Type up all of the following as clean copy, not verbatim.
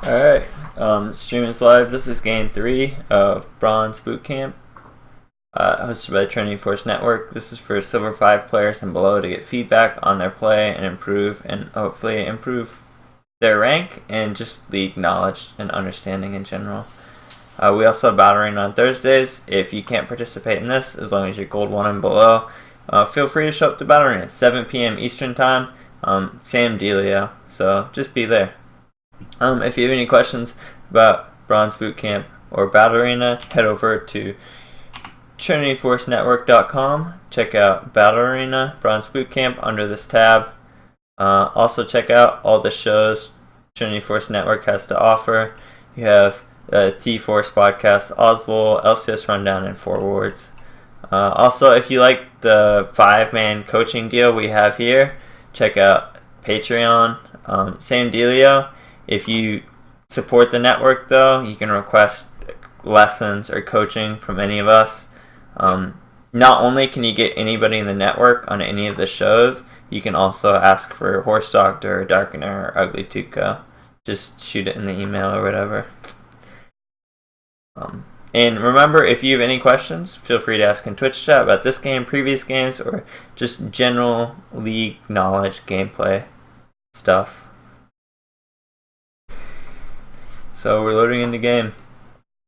Alright, streaming live. This is game 3 of Bronze Bootcamp, hosted by the Trinity Force Network. This is for Silver 5 players and below to get feedback on their play and hopefully improve their rank and just league knowledge and understanding in general. We also have Battle Arena on Thursdays. If you can't participate in this, as long as you're Gold 1 and below, feel free to show up to Battle Arena at 7 p.m. Eastern Time. Same dealio, so just be there. If you have any questions about Bronze Bootcamp or Battle Arena, head over to TrinityForceNetwork.com. Check out Battle Arena, Bronze Bootcamp under this tab. Also check out all the shows Trinity Force Network has to offer. You have the T-Force podcast, Oslo, LCS Rundown, and Forwards. Also, if you like the 5-man coaching deal we have here, check out Patreon. Same dealio. If you support the network, though, you can request lessons or coaching from any of us. Not only can you get anybody in the network on any of the shows, you can also ask for Horse Doctor, Darkener, or Ugly Tuca. Just shoot it in the email or whatever. And remember, if you have any questions, feel free to ask in Twitch chat about this game, previous games, or just general league knowledge, gameplay stuff. So we're loading into game.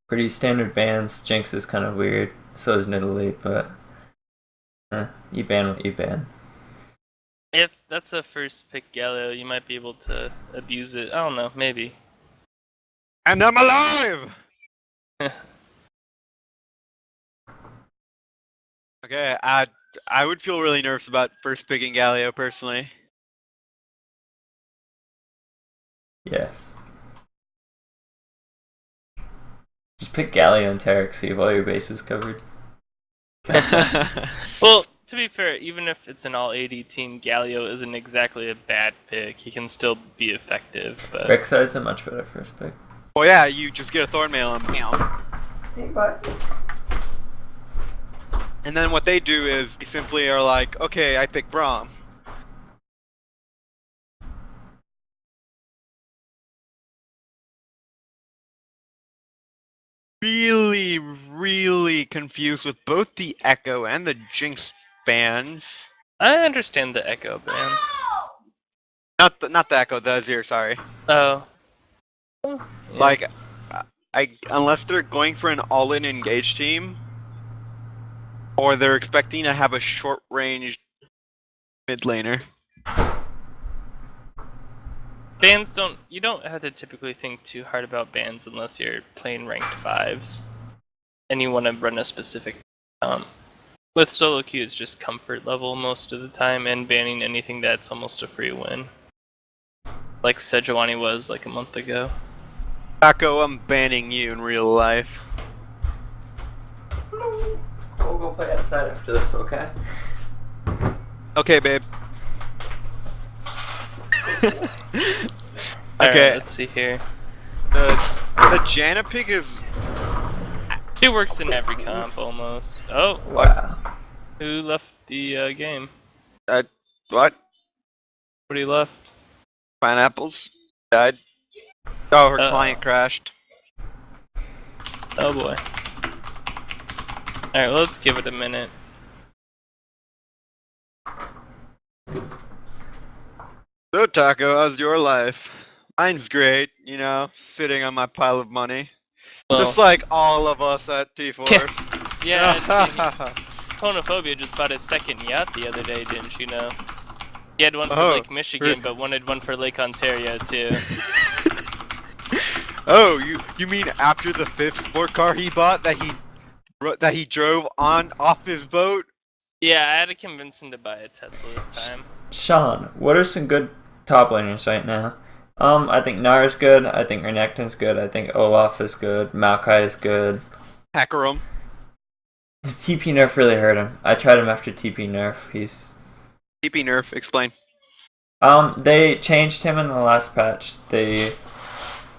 Pretty standard bans. Jinx is kind of weird. So is Nidalee, but you ban what you ban. If that's a first pick Galio, you might be able to abuse it. I don't know, maybe. And I'm alive! Okay, I would feel really nervous about first picking Galio personally. Yes. Just pick Galio and Tarek, see if all your bases covered. Well, to be fair, even if it's an all-AD team, Galio isn't exactly a bad pick. He can still be effective. But Rek'Sai is a much better first pick. Well, yeah, you just get a Thornmail Hey, bud. and then what they do is they simply are like, okay, I pick Braum. Really confused with both the Echo and the Jinx bans. I understand the Echo ban. Not the Echo, the Azir, sorry. Oh. Yeah. Like, unless they're going for an all-in engage team, or they're expecting to have a short-range mid laner. Bans you don't have to typically think too hard about bans unless you're playing ranked 5s. And you want to run a specific with solo queue, it's just comfort level most of the time, and banning anything that's almost a free win. Like Sejuani was like a month ago. Echo, I'm banning you in real life. We'll go play outside after this, okay? Okay, babe. Alright, Okay, let's see here. the Janna pick is... It works in every comp almost. Oh, Wow. who left the game? what? What he left? Pineapples? Died? Oh, her Uh-oh. client crashed. Oh boy. Alright, well, let's give it a minute. So, Taco, how's your life? Mine's great, you know, sitting on my pile of money. Well, Just like all of us at T-Force. yeah, Homophobia just bought his second yacht the other day, didn't you know? He had one for Lake Michigan, but wanted one for Lake Ontario too. Oh, you mean after the 5th sport car he bought that he drove off his boat? Yeah, I had to convince him to buy a Tesla this time. Sean, what are some good top laners right now? I think Nara's good. I think Renekton's good. I think Olaf is good. Maokai is good. Hackerum. This TP nerf really hurt him. I tried him after TP nerf. TP nerf, explain. They changed him in the last patch.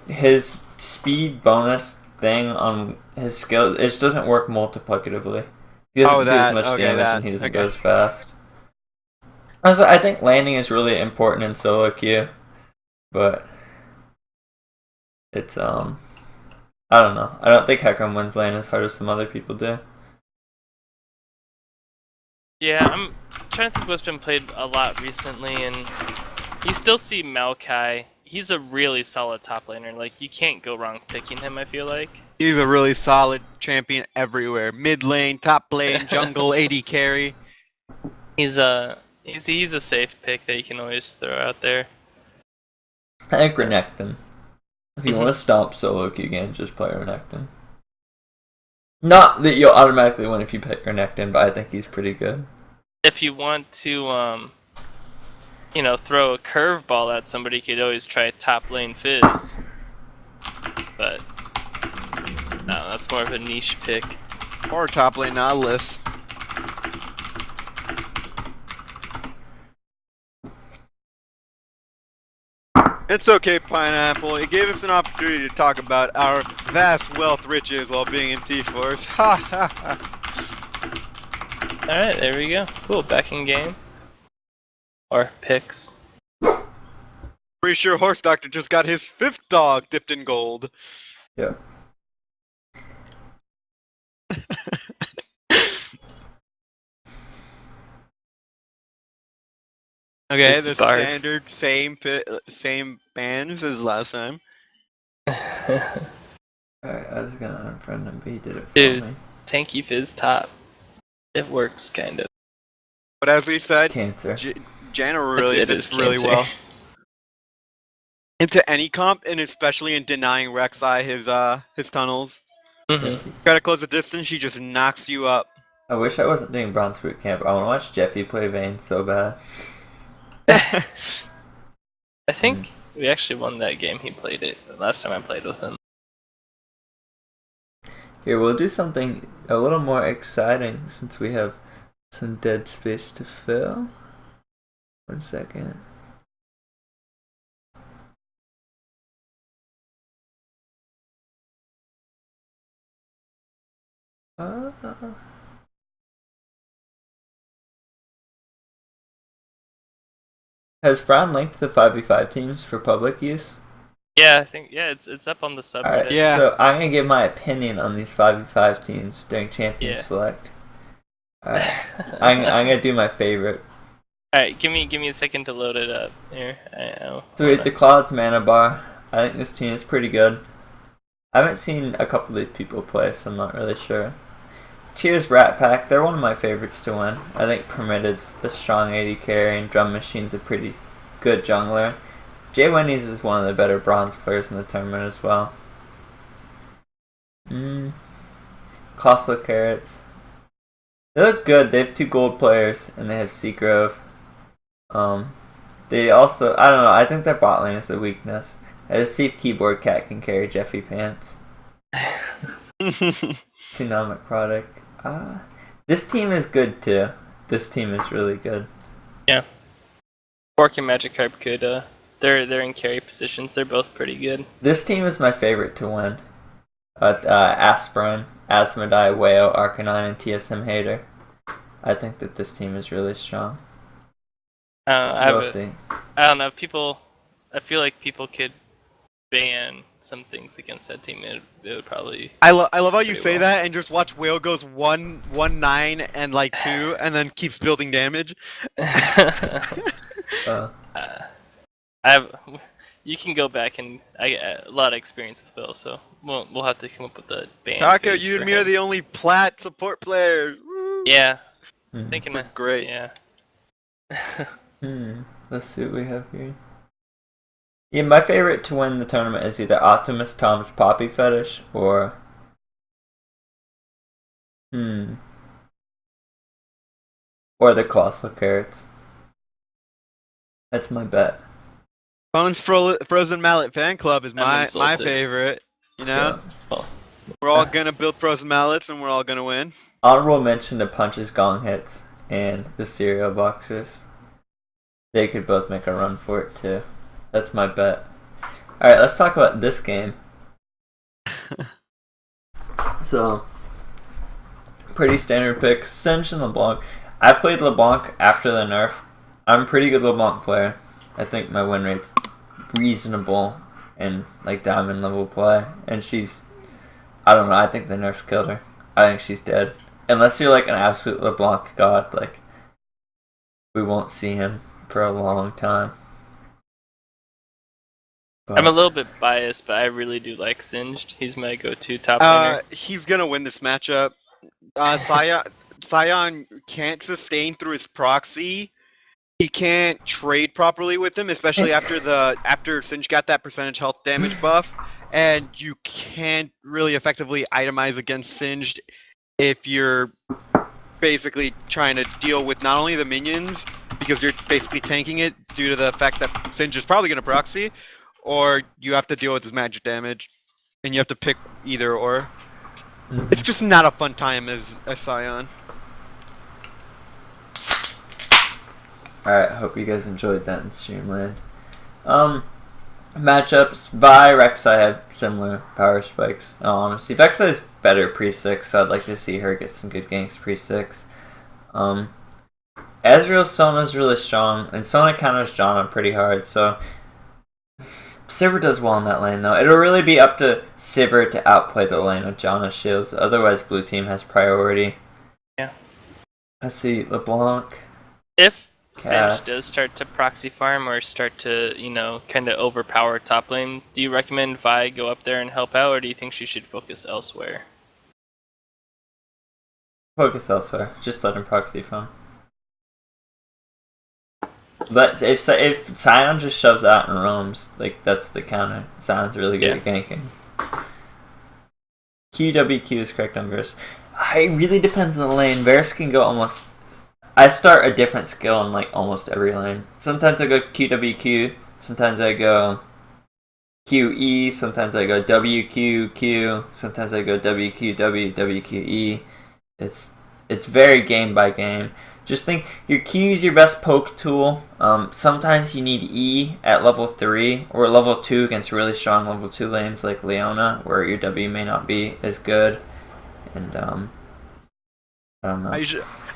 His speed bonus thing on his skill, it just doesn't work multiplicatively. He doesn't do as much damage and he doesn't go as fast. Also, I think landing is really important in solo queue, but it's I don't know. I don't think Hecarim wins lane as hard as some other people do. Yeah, I'm trying to think what's been played a lot recently, and you still see Maokai. He's a really solid top laner. Like, you can't go wrong picking him, I feel like. He's a really solid champion everywhere. Mid lane, top lane, jungle, AD carry. He's a safe pick that you can always throw out there. I think Renekton. If you want to stomp solo queue games, just play Renekton. Not that you'll automatically win if you pick Renekton, but I think he's pretty good. If you want to, throw a curveball at somebody, you could always try top lane Fizz. But no, that's more of a niche pick. Or top lane Nautilus. It's okay, Pineapple. It gave us an opportunity to talk about our vast wealth riches while being in T-Force. Ha ha ha. Alright, there we go. Cool, back in game. Or picks. Pretty sure Horse Doctor just got his 5th dog dipped in gold. Yeah. Okay, It's the barf. standard same bans as last time. Alright, I was gonna unfriend him, but he did it for Dude. me. Tanky Fizz top. It works, kind of. But as we said, Cancer. Janna really It fits is really cancer. well into any comp, and especially in denying Rek'Sai his tunnels. Mm-hmm. Gotta close the distance, she just knocks you up. I wish I wasn't doing Bronze Bootcamp. I want to watch Jeffy play Vayne so bad. I think we actually won that game. He played it the last time I played with him. Here, we'll do something a little more exciting since we have some dead space to fill. 1 second. Has Fran linked the 5v5 teams for public use? Yeah, I think it's up on the subreddit. Alright, Yeah. so I'm gonna give my opinion on these 5v5 teams during Champion Yeah. Select. Alright, I'm gonna do my favorite. Alright, give me a second to load it up here. So we have the Cloud's Mana Bar. I think this team is pretty good. I haven't seen a couple of these people play, so I'm not really sure. Cheers Rat Pack, they're one of my favorites to win. I think Permitted's a strong AD carry and Drum Machine's a pretty good jungler. Jay Wendy's is one of the better bronze players in the tournament as well. Costly Carrots. They look good. They have 2 gold players and they have Seagrove. They also, I don't know, I think their bot lane is a weakness. I just see if Keyboard Cat can carry Jeffy Pants. Tsunomic product. This team is good too. This team is really good. Yeah. Bork and Magikarp could they're in carry positions. They're both pretty good. This team is my favorite to win. Aspirin, Asmodai, Whale, Arcanine, and TSM Hater. I think that this team is really strong. We'll see. I don't know. I feel like people could ban some things against that team. It would probably. I love how you Pretty say well. that and just watch Whale goes 1-9 and like 2 and then keeps building damage. You can go back and I a lot of experience as well, so we'll have to come up with a ban. Taka, phase you for and me are him. the only plat support players. Woo. Yeah, Hmm. thinking We're of great. Yeah. Let's see what we have here. Yeah, my favorite to win the tournament is either Optimus Tom's Poppy Fetish or or the Colossal Carrots. That's my bet. Bones Frozen Mallet Fan Club is I'm my insulted. favorite. You know, Yeah. we're all gonna build Frozen Mallets and we're all gonna win. Honorable mention to Punches Gong Hits and the Cereal Boxers. They could both make a run for it too. That's my bet. Alright, let's talk about this game. So, pretty standard picks. Singe and LeBlanc. I played LeBlanc after the nerf. I'm a pretty good LeBlanc player. I think my win rate's reasonable in like diamond level play, and I don't know. I think the nerfs killed her. I think she's dead. Unless you're like an absolute LeBlanc god, like we won't see him for a long time. But I'm a little bit biased, but I really do like Singed. He's my go-to top laner. He's gonna win this matchup. Sion can't sustain through his proxy. He can't trade properly with him, especially after Singe got that percentage health damage buff, and you can't really effectively itemize against Singed if you're basically trying to deal with not only the minions, because you're basically tanking it due to the fact that Singe is probably going to proxy, or you have to deal with his magic damage, and you have to pick either or. It's just not a fun time as Sion. Alright, hope you guys enjoyed that in Streamland. Matchups, Vi, Rek'Sai have similar power spikes. Honestly, Vexai is better pre-6, so I'd like to see her get some good ganks pre-6. Ezreal Sona's really strong, and Sona counters Janna pretty hard, so Sivir does well in that lane, though. It'll really be up to Sivir to outplay the lane with Janna's shields, otherwise blue team has priority. Yeah. Let's see, LeBlanc. If Cass. Singe does start to proxy farm or start to, kind of overpower top lane, do you recommend Vi go up there and help out, or do you think she should focus elsewhere? Focus elsewhere. Just let him proxy farm. If Sion just shoves out and roams, like that's the counter. Sion's really good at ganking. QWQ is correct on Varus. It really depends on the lane. Varus can go almost. I start a different skill in like almost every lane. Sometimes I go QWQ. Sometimes I go QE. Sometimes I go WQQ. Sometimes I go WQW WQE. It's very game by game. Just think your Q is your best poke tool. Sometimes you need E at level 3 or level 2 against really strong level 2 lanes like Leona, where your W may not be as good. And I don't know.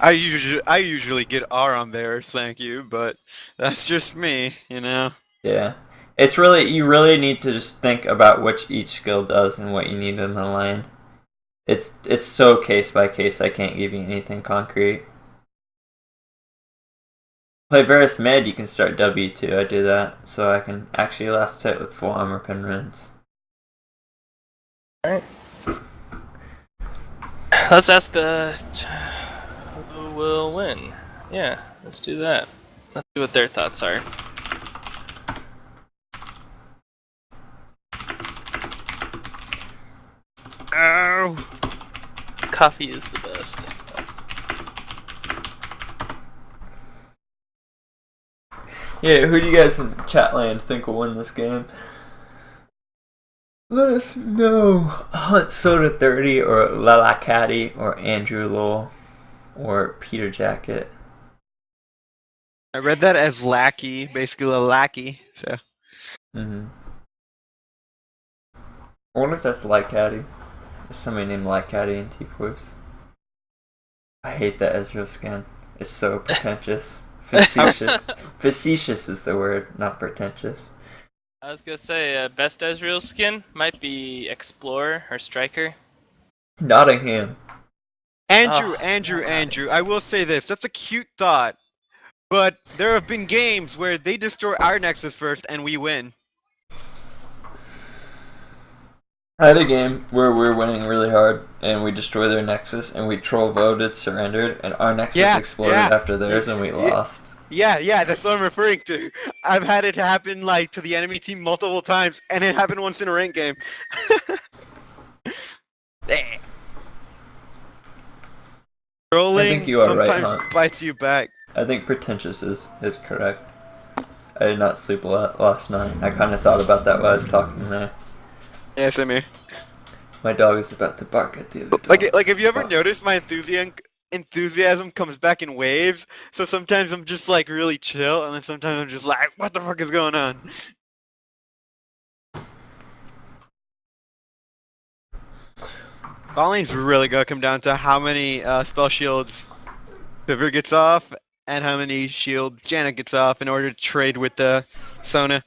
I usually get R on Varus, thank you, but that's just me, Yeah. It's really, you really need to just think about which each skill does and what you need in the lane. It's so case by case, I can't give you anything concrete. Play Varus mid, you can start W too, I do that, so I can actually last hit with full armor pin runes. Alright. Let's ask who will win. Yeah, let's do that. Let's see what their thoughts are. Ow! Coffee is the best. Yeah, who do you guys in Chatland think will win this game? Let us know. Hunt Soda 30 or Lala Caddy or Andrew Lowell or Peter Jacket. I read that as lackey, basically a lackey, so. I wonder if that's Light Caddy. There's somebody named Light Caddy in T-Force. I hate that Ezreal skin. It's so pretentious. Facetious. Facetious is the word, not pretentious. I was gonna say, best Ezreal skin might be Explorer or Striker. Nottingham. Andrew, I will say this. That's a cute thought. But there have been games where they destroy our Nexus first and we win. I had a game where we were winning really hard and we destroyed their Nexus and we troll voted, surrendered, and our Nexus exploded after theirs and we lost. Yeah, that's what I'm referring to. I've had it happen like to the enemy team multiple times, and it happened once in a ranked game. Trolling I think you are right, sometimes Hunt. bites you back. I think pretentious is correct. I did not sleep a lot last night. I kind of thought about that while I was talking there. Yeah, same here. My dog is about to bark at the other dog. Like, have you ever noticed my enthusiasm comes back in waves? So sometimes I'm just like really chill, and then sometimes I'm just like, what the fuck is going on? Balling's really gonna come down to how many spell shields Sivir gets off and how many shield Janet gets off in order to trade with the Sona.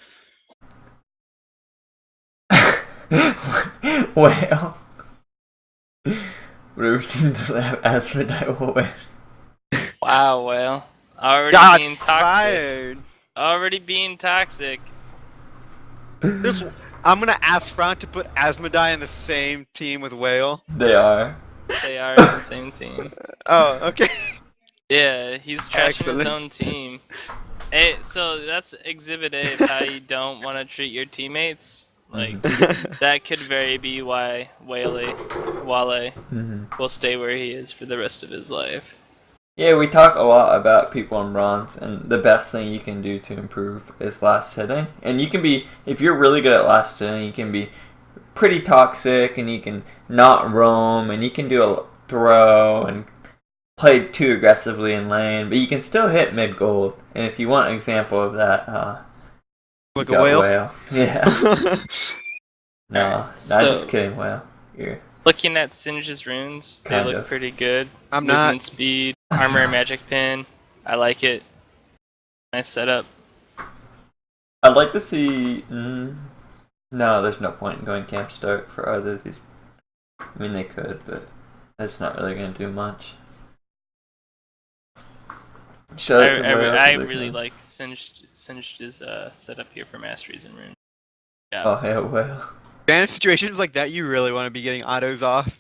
Well, whatever team doesn't have Asmodee will win. Wow, well, already Shots being toxic. fired. Already being toxic. I'm gonna ask Frank to put Asmodee in the same team with Whale. They are. They are in the same team. Oh, okay. Yeah, he's trashing his Excellent. own team. Hey, so that's Exhibit A of how you don't want to treat your teammates. Like, that could very be why Wale will stay where he is for the rest of his life. Yeah, we talk a lot about people in bronze, and the best thing you can do to improve is last hitting. And you can be, if you're really good at last hitting, you can be pretty toxic, and you can not roam, and you can do a throw, and play too aggressively in lane, but you can still hit mid gold. And if you want an example of that, Like you a got whale? Yeah. No, Alright, just kidding, Whale. You're looking at Singe's runes, they Kind look of. pretty good. I'm Movement not. speed, armor, magic pin. I like it. Nice setup. I'd like to see. No, there's no point in going camp start for either of these. I mean, they could, but it's not really going to do much. Shout out to Whale. I really like Singed's setup here for Masteries and Runes. Yeah. Oh, yeah, Whale. Man, in situations like that, you really want to be getting autos off.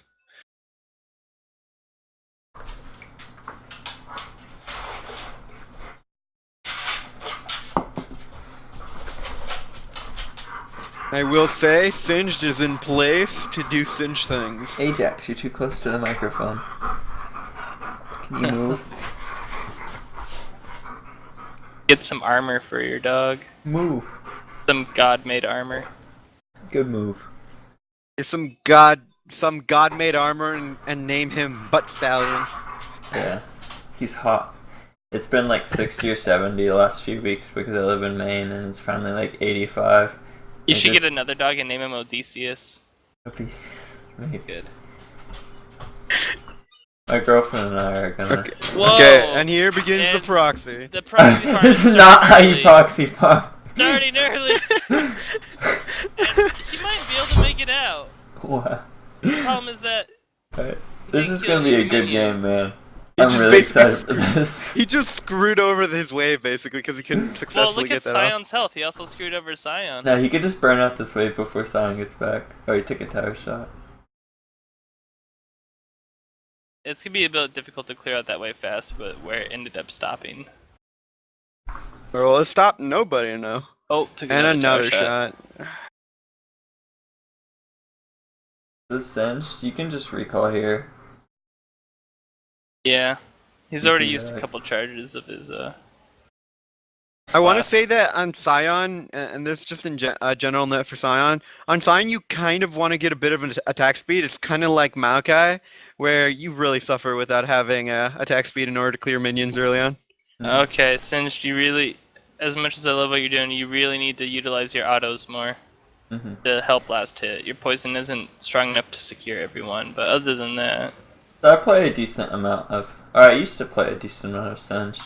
I will say, Singed is in place to do Singed things. Ajax, you're too close to the microphone. Can you move? Get some armor for your dog. Move. Some god-made armor. Good move. Get some god-made armor and name him Butt Stallion. Yeah. He's hot. It's been like 60 or 70 the last few weeks because I live in Maine and it's finally like 85. You should get another dog and name him Odysseus. Maybe. Good. My girlfriend and I are gonna. Okay. Whoa! Okay, and here begins the And proxy. The proxy part This is starting not how you early. proxy pop. Starting early. And he might be able to make it out. What? The problem is that Alright. This can't is kill gonna be a any good game, minions. man. He I'm just really basically excited for this. He just screwed over his wave basically because he couldn't well, successfully look get at that off. Scion's health. He also screwed over Scion. No, he could just burn out this wave before Sion gets back. Or he took a tower shot. It's gonna be a bit difficult to clear out that wave fast, but where it ended up stopping. Well, it stopped nobody now. Oh, took And another another tower shot. shot. This Singed, you can just recall here. Yeah, he's already Yeah. used a couple charges of his. I want to Class. say that on Scion, and this is just in general note for Scion, on Scion you kind of want to get a bit of an attack speed. It's kind of like Maokai, where you really suffer without having attack speed in order to clear minions early on. Okay, Singed, you really, as much as I love what you're doing, you really need to utilize your autos more to help last hit. Your poison isn't strong enough to secure everyone, but other than that, So I play a decent amount of. Or I used to play a decent amount of Singed.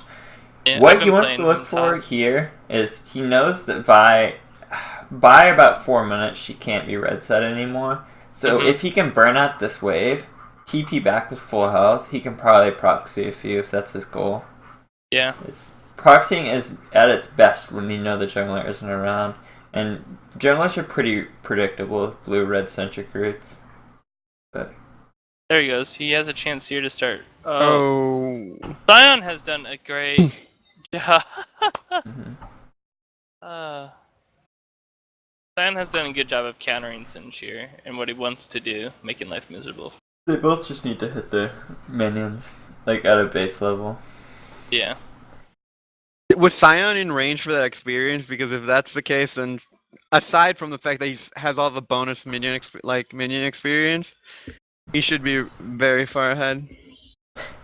yeah, What I've he been wants to playing look him for top. here is he knows that by about 4 minutes she can't be red set anymore. So if he can burn out this wave, TP back with full health, he can probably proxy a few if that's his goal. Yeah. Proxying is at its best when you know the jungler isn't around. And junglers are pretty predictable with blue-red centric roots. But There he goes. He has a chance here to start. Oh. Scion has done a great job. Scion has done a good job of countering Singe here and what he wants to do, making life miserable. they both just need to hit their minions, like at a base level. Yeah. Was Scion in range for that experience? Because if that's the case, then aside from the fact that he has all the bonus minion minion experience, he should be very far ahead.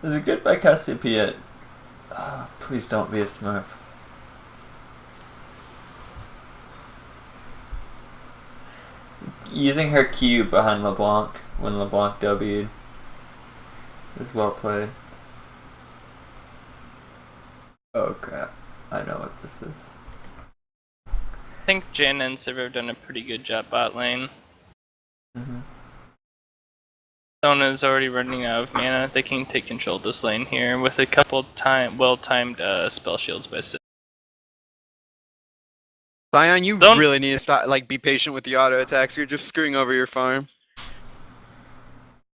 Is it good by Cassiopeia? Please don't be a Smurf. Using her Q behind LeBlanc when LeBlanc W'd is well played. Oh crap, I know what this is. I think Jin and Sivir have done a pretty good job bot lane. Sona's already running out of mana. They can take control of this lane here with a couple well-timed spell shields by Sid. Sion, you Don't- really need to stop. Like, be patient with the auto attacks. You're just screwing over your farm.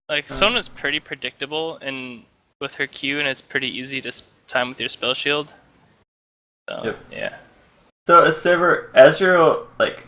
Like, Sona's pretty predictable, and with her Q, and it's pretty easy to time with your spell shield. So, Yep. yeah. So Ezreal, like,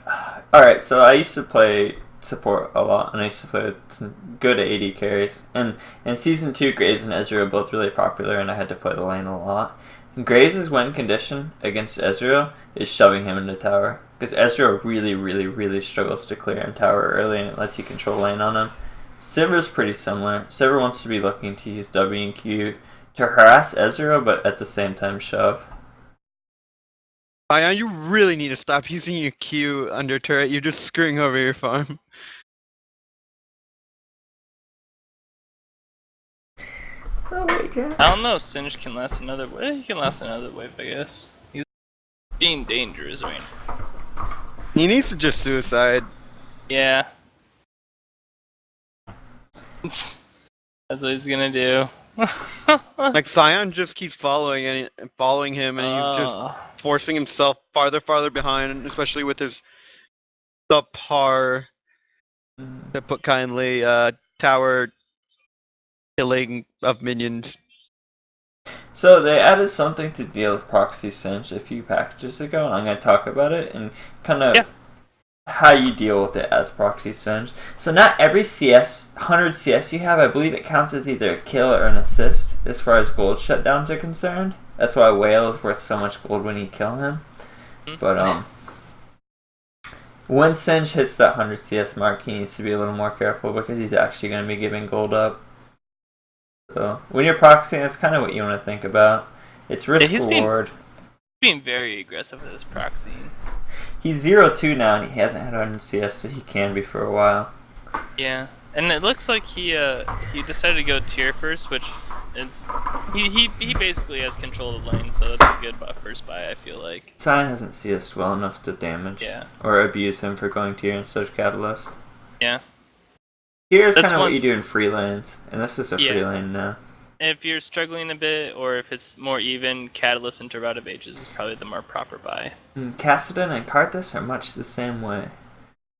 alright, so I used to play support a lot, and I used to play with some good AD carries. And in Season 2, Graves and Ezreal are both really popular, and I had to play the lane a lot. And Graves' win condition against Ezreal is shoving him into tower. Because Ezreal really, really, really struggles to clear in tower early, and it lets you control lane on him. Sivir's pretty similar. Sivir wants to be looking to use W and Q to harass Ezreal, but at the same time shove. Sion, you really need to stop using your Q under turret. You're just screwing over your farm. Oh my god. I don't know if Singe can last another wave. He can last another wave, I guess. He's being dangerous, I mean. He needs to just suicide. Yeah. That's what he's gonna do. Like, Sion just keeps following him, and he's just forcing himself farther behind, especially with his subpar, to put kindly, tower killing of minions. So they added something to deal with proxy Singe a few packages ago, and I'm going to talk about it and kind of how you deal with it as proxy Singe. So not every 100 CS you have, I believe it counts as either a kill or an assist as far as gold shutdowns are concerned. That's why Whale is worth so much gold when you kill him. But when Singe hits that 100 CS mark, he needs to be a little more careful because he's actually going to be giving gold up. So when you're proxying, that's kind of what you want to think about. It's risk reward. Being very aggressive with his proxying. He's 0-2 now, and he hasn't had 100 CS, so he can be for a while. Yeah, and it looks like he decided to go tier first, which is he basically has control of the lane, so that's a good buffer spy. I feel like Sion hasn't CS'd well enough to damage or abuse him for going tier instead of Catalyst. Yeah. Here's kind of what you do in free lanes, and this is a free lane now. If you're struggling a bit, or if it's more even, Catalyst into Rout of Ages is probably the more proper buy. Kassadin and Karthus are much the same way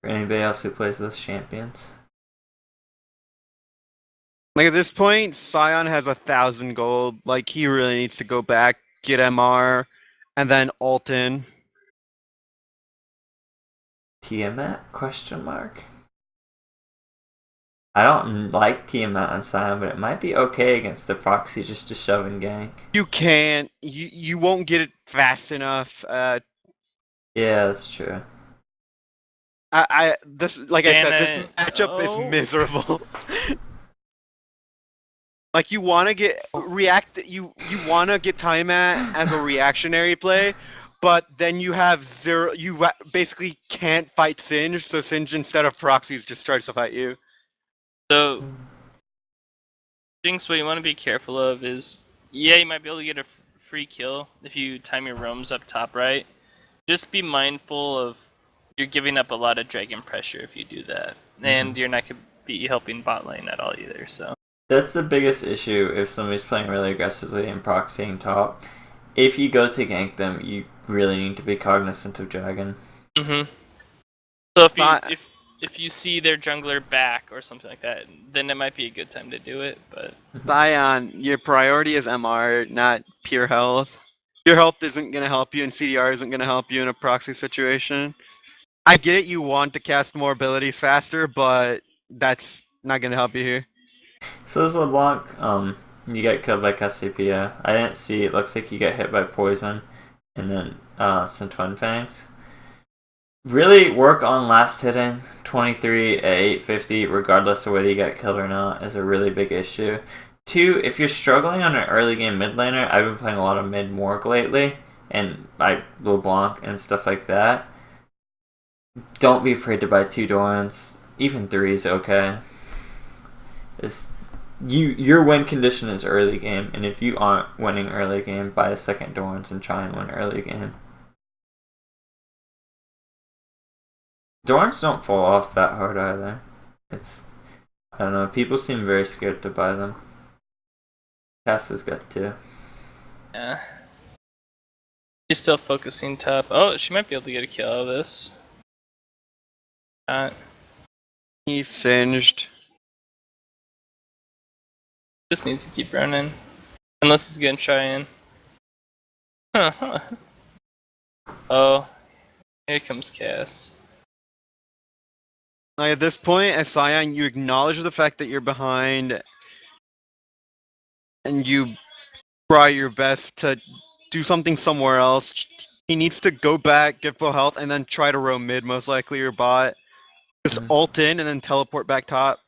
for anybody else who plays those champions. Like, at this point, Sion has 1,000 gold. Like, he really needs to go back, get MR, and then ult in. Tiamat? Question mark. I don't like Tiamat on Sion, but it might be okay against the proxy just to shove and gank. You can't. You won't get it fast enough. Yeah, that's true. I said, this matchup is miserable. Like, you want to get you want to get Tiamat as a reactionary play, but then you have zero. You basically can't fight Singe, so Singe instead of proxies just tries to fight you. So, Jinx, what you want to be careful of is, you might be able to get a free kill if you time your roams up top right. Just be mindful of you're giving up a lot of dragon pressure if you do that, and you're not going to be helping bot lane at all either. So that's the biggest issue if somebody's playing really aggressively and proxying top. If you go to gank them, you really need to be cognizant of dragon. So if you see their jungler back or something like that, then it might be a good time to do it. But Sion, your priority is MR, not pure health. Pure health isn't going to help you, and CDR isn't going to help you in a proxy situation. I get it, you want to cast more abilities faster, but that's not going to help you here. So this LeBlanc, you get killed by Cassiopeia. I didn't see, it looks like you get hit by poison, and then some Twin Fangs. Really work on last hitting. 23 at 850, regardless of whether you got killed or not, is a really big issue. 2, if you're struggling on an early game mid laner, I've been playing a lot of mid Morg lately, and LeBlanc and stuff like that. Don't be afraid to buy 2 Dorans. Even 3 is okay. Your win condition is early game, and if you aren't winning early game, buy a second Dorans and try and win early game. Dorans don't fall off that hard either. I don't know. People seem very scared to buy them. Cass has got 2. Yeah. She's still focusing top. Oh, she might be able to get a kill out of this. He's singed. Just needs to keep running. Unless he's gonna try in. Huh. Oh, here comes Cass. Like at this point, as Scion, you acknowledge the fact that you're behind, and you try your best to do something somewhere else. He needs to go back, get full health, and then try to roam mid, most likely, or bot. Just ult in and then teleport back top.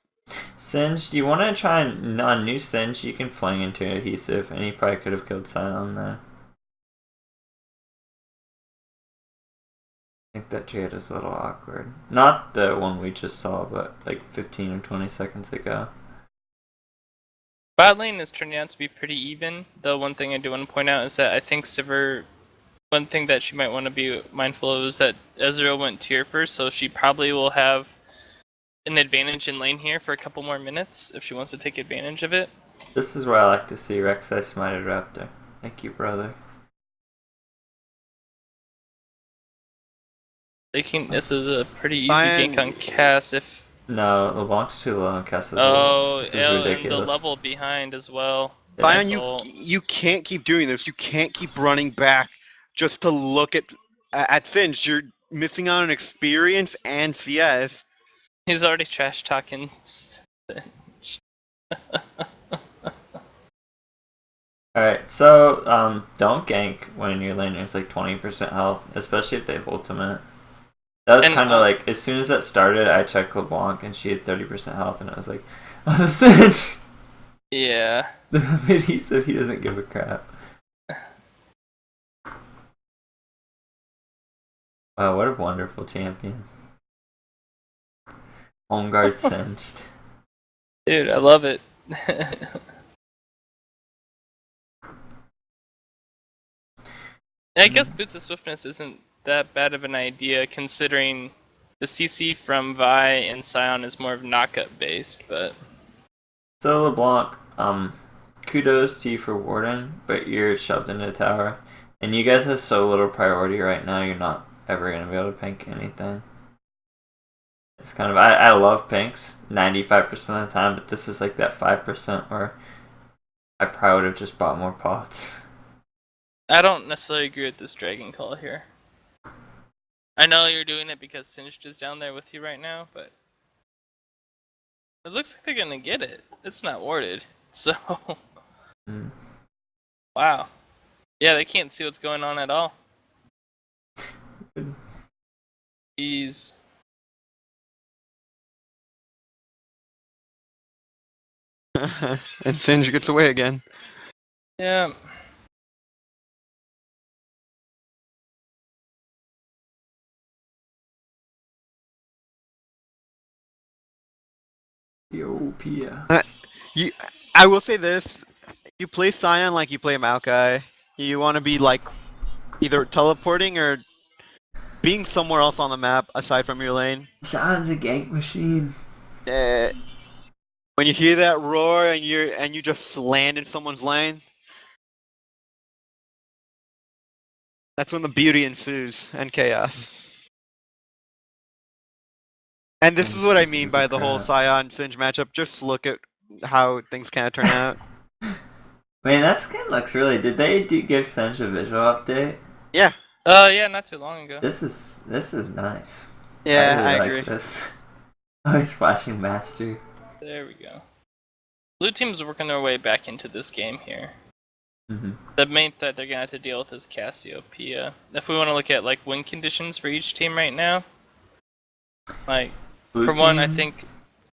Singe, do you want to try and on new Singe? You can fling into adhesive, and he probably could have killed Scion there. I think that trade is a little awkward. Not the one we just saw, but like 15 or 20 seconds ago. Bot lane is turning out to be pretty even, though one thing I do want to point out is that I think Sivir, one thing that she might want to be mindful of is that Ezreal went tier first, so she probably will have an advantage in lane here for a couple more minutes if she wants to take advantage of it. This is where I like to see Rek'Sai smited Raptor. Thank you, brother. This is a pretty easy gank on Cass if... No, LeBlanc's too low and Cass is Oh, low. This is ridiculous. And the level behind as well. Scion, you can't keep doing this. You can't keep running back just to look at Singe. You're missing out on experience and CS. He's already trash talking. Alright, so don't gank when your laner's like 20% health, especially if they have ultimate. That was kind of like, as soon as that started, I checked LeBlanc and she had 30% health, and I was like, oh, the Singe! Yeah. The minute he said he doesn't give a crap. Wow, what a wonderful champion. Home guard singed. Dude, I love it. I guess Boots of Swiftness isn't that bad of an idea considering the CC from Vi and Scion is more of knockup based, but... So LeBlanc, kudos to you for warding, but you're shoved into the tower. And you guys have so little priority right now, you're not ever going to be able to pink anything. It's kind of, I love pinks 95% of the time, but this is like that 5% where I probably would have just bought more pots. I don't necessarily agree with this Dragon Call here. I know you're doing it because Singed is down there with you right now, but it looks like they're gonna get it. It's not warded, so Wow. Yeah, they can't see what's going on at all. Jeez. And Singe gets away again. Yeah. I will say this: you play Scion like you play Maokai. You want to be like either teleporting or being somewhere else on the map aside from your lane. Sion's a gank machine. When you hear that roar and you just land in someone's lane, that's when the beauty ensues and chaos. And this is what I mean by the whole Scion Singe matchup. Just look at how things kind of turn out. Man, that skin looks really. Did they give Singe a visual update? Yeah. Yeah, not too long ago. This is nice. Yeah, I really agree. like this. Oh, he's flashing master. There we go. Blue team's working their way back into this game here. Mm-hmm. The main threat they're gonna have to deal with is Cassiopeia. If we want to look at like win conditions for each team right now, like Blue for team? one, I think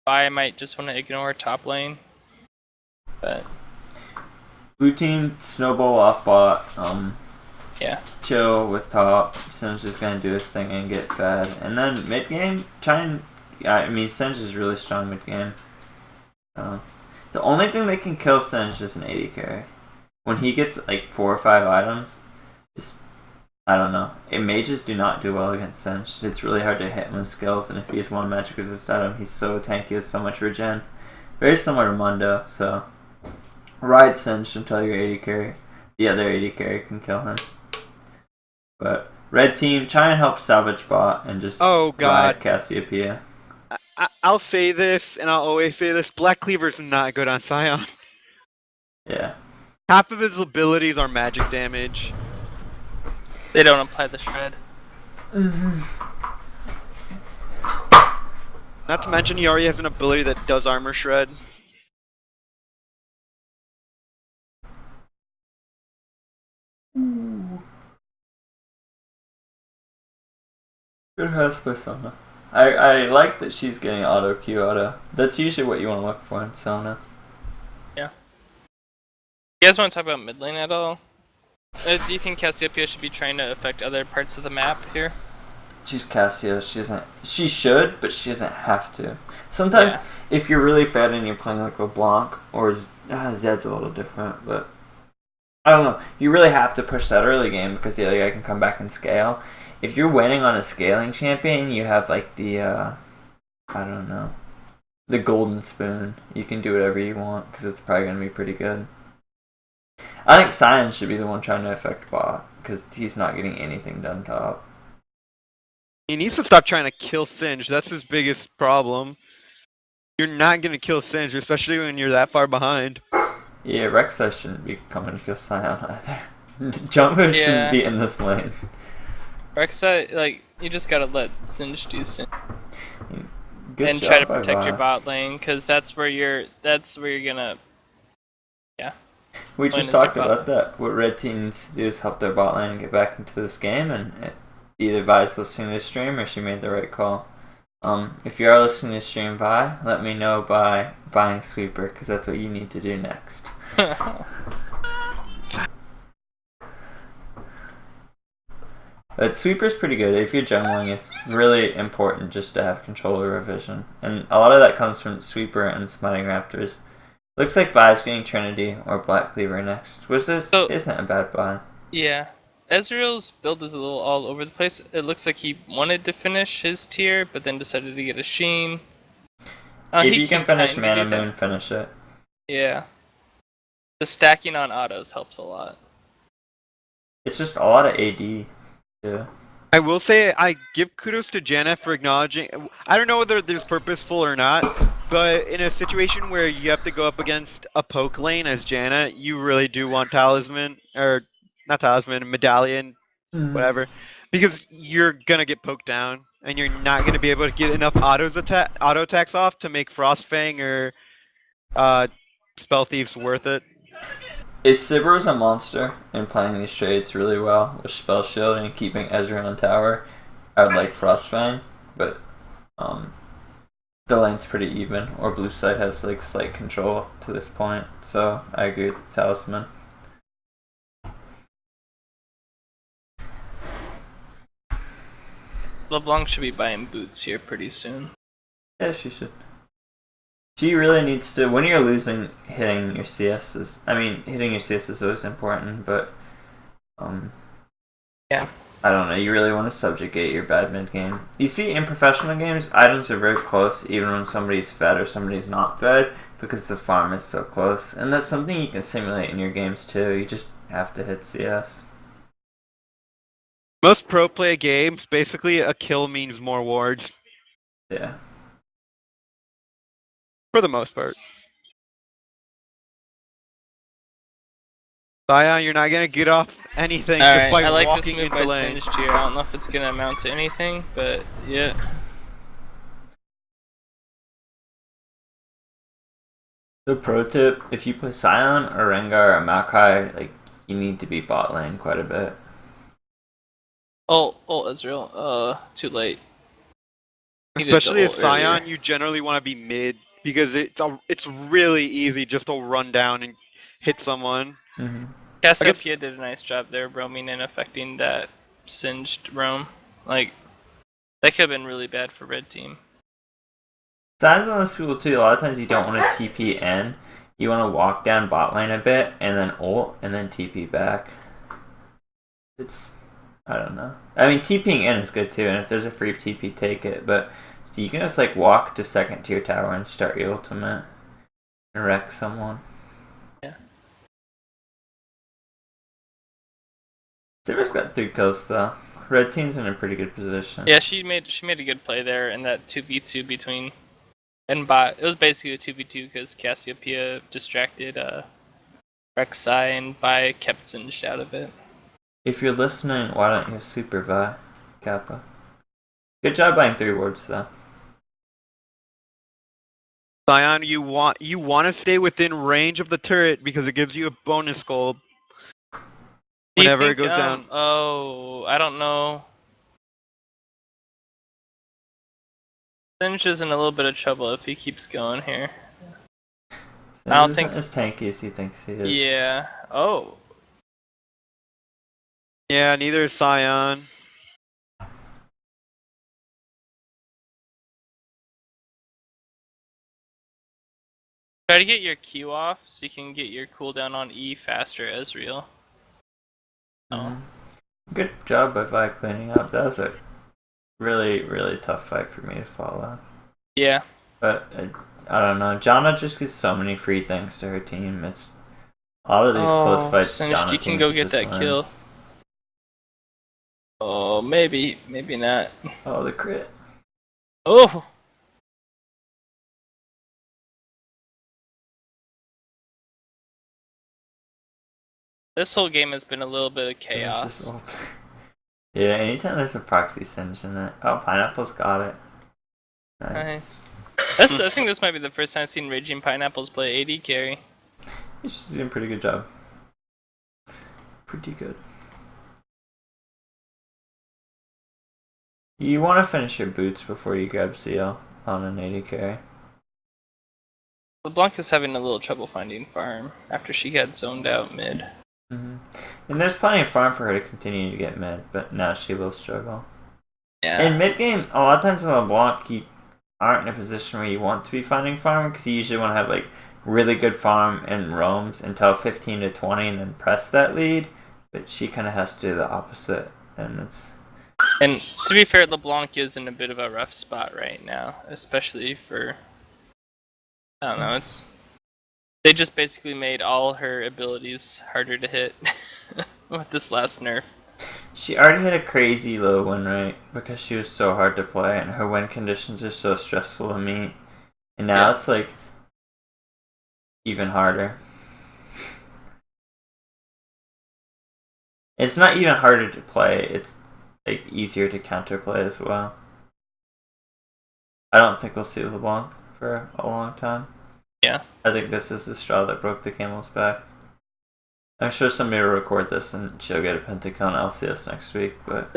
I might just want to ignore top lane. But Blue team snowball off bot. yeah. Chill with top. Singe is gonna do his thing and get fed, and then mid game try and. I mean, Singe is really strong mid game. The only thing that can kill Singe is an AD carry. When he gets like 4 or 5 items, I don't know. Mages do not do well against Singed. It's really hard to hit him with skills, and if he has one magic resist item, he's so tanky with so much regen. Very similar to Mundo, so ride Singed until your 80 carry. The other 80 carry can kill him. But red team, try and help salvage bot and just ride Cassiopeia. I'll say this, and I'll always say this: Black Cleaver's not good on Scion. Yeah. Half of his abilities are magic damage. They don't apply the shred. Not to mention, he already has an ability that does armor shred. Good house by Sona. I like that she's getting auto Q auto. That's usually what you want to look for in Sona. Yeah. You guys want to talk about mid lane at all? Do you think Cassiopeia should be trying to affect other parts of the map here? She's Cassio. She should, but she doesn't have to. Sometimes, if you're really fed and you're playing like LeBlanc or Zed's a little different, but I don't know. You really have to push that early game because the other guy can come back and scale. If you're winning on a scaling champion, you have like the I don't know, the golden spoon. You can do whatever you want because it's probably gonna be pretty good. I think Sion should be the one trying to affect bot because he's not getting anything done top. He needs to stop trying to kill Singed. That's his biggest problem. You're not going to kill Singed, especially when you're that far behind. Yeah, Rek'Sai shouldn't be coming to kill Sion either. Jumbo shouldn't be in this lane. Rek'Sai, like, you just gotta let Singed do Singed. Good and job try to by protect Vi. your bot lane, because that's where you're gonna... Yeah. We just talked about that. What red team needs to do is help their bot lane and get back into this game, and either Vi's listening to the stream or she made the right call. If you are listening to the stream, Vi, let me know by buying Sweeper, because that's what you need to do next. But Sweeper's pretty good. If you're jungling, it's really important just to have control over vision. And a lot of that comes from Sweeper and Smiting Raptors. Looks like Vi's getting Trinity or Black Cleaver next, which isn't a bad buy. Yeah. Ezreal's build is a little all over the place. It looks like he wanted to finish his tier, but then decided to get a Sheen. If you can finish Mana Moon, finish it. Yeah. The stacking on autos helps a lot. It's just a lot of AD. Yeah. I will say I give kudos to Janna for acknowledging. I don't know whether this is purposeful or not, but in a situation where you have to go up against a poke lane as Janna, you really do want Talisman, or not Talisman, Medallion, whatever, because you're gonna get poked down, and you're not gonna be able to get enough auto attacks off to make Frostfang or Spell Thieves worth it. If Sivir is a monster and playing these trades really well with Spell Shield and keeping Ezreal on tower, I would like Frostfang, but the lane's pretty even, or blue side has like slight control to this point, so I agree with the Talisman. LeBlanc should be buying boots here pretty soon. Yeah, she should. She really needs to, when you're losing, hitting your CS is always important, but yeah. I don't know, you really want to subjugate your bad mid game. You see, in professional games, items are very close even when somebody's fed or somebody's not fed, because the farm is so close. And that's something you can simulate in your games too, you just have to hit CS. Most pro play games, basically a kill means more wards. Yeah. For the most part. Sion, you're not gonna get off anything just by walking into lane. Singed here. I don't know if it's gonna amount to anything, but yeah. So pro tip, if you play Sion or Rengar or Maokai, like you need to be bot lane quite a bit. Oh, Ezreal. Too late. Especially if Sion, you generally want to be mid because it's really easy just to run down and hit someone. Mm-hmm. Cassiopeia did a nice job there, roaming and affecting that Singed roam. Like, that could have been really bad for red team. Sion's one of those people too, a lot of times you don't want to TP in. You want to walk down bot lane a bit and then ult and then TP back. It's I don't know. I mean, TPing in is good too, and if there's a free TP, take it. But so you can just like walk to second tier tower and start your ultimate and wreck someone. Yeah. Silver's got 3 kills though. Red team's in a pretty good position. Yeah, she made a good play there in that 2v2 between and bot. It was basically a 2v2 because Cassiopeia distracted Rek'Sai and Vi kept Singed out of it. If you're listening, why don't you super Vi, Kappa? Good job buying 3 wards though. Sion, you want to stay within range of the turret because it gives you a bonus gold whenever it goes down. Oh, I don't know. Singed is in a little bit of trouble if he keeps going here. I don't think as tanky as he thinks he is. Yeah. Oh. Yeah, neither is Sion. Try to get your Q off so you can get your cooldown on E faster, Ezreal. Mm-hmm. Good job by Vi cleaning up. That was a really, really tough fight for me to follow. Yeah. But I don't know. Janna just gets so many free things to her team. It's a lot of these close fights. Singed, you can go get that kill. Oh, maybe not. Oh, the crit. Oh. This whole game has been a little bit of chaos. Yeah, anytime there's a proxy Singed in it. Oh, Pineapple's got it. Nice. I think this might be the first time I've seen Raging Pineapples play AD carry. She's doing a pretty good job. Pretty good. You want to finish your boots before you grab CL on an AD carry. LeBlanc is having a little trouble finding farm after she got zoned out mid. Mm-hmm. And there's plenty of farm for her to continue to get mid, but now she will struggle. Yeah. In mid game, a lot of times in LeBlanc, you aren't in a position where you want to be finding farm because you usually want to have like really good farm and roams until 15 to 20 and then press that lead. But she kind of has to do the opposite, and it's. And to be fair, LeBlanc is in a bit of a rough spot right now, especially for. I don't know. They just basically made all her abilities harder to hit with this last nerf. She already had a crazy low win rate because she was so hard to play and her win conditions are so stressful to meet. And now it's like even harder. It's not even harder to play, it's like easier to counterplay as well. I don't think we'll see LeBlanc for a long time. Yeah. I think this is the straw that broke the camel's back. I'm sure somebody will record this and she'll get a Pentagon LCS next week, but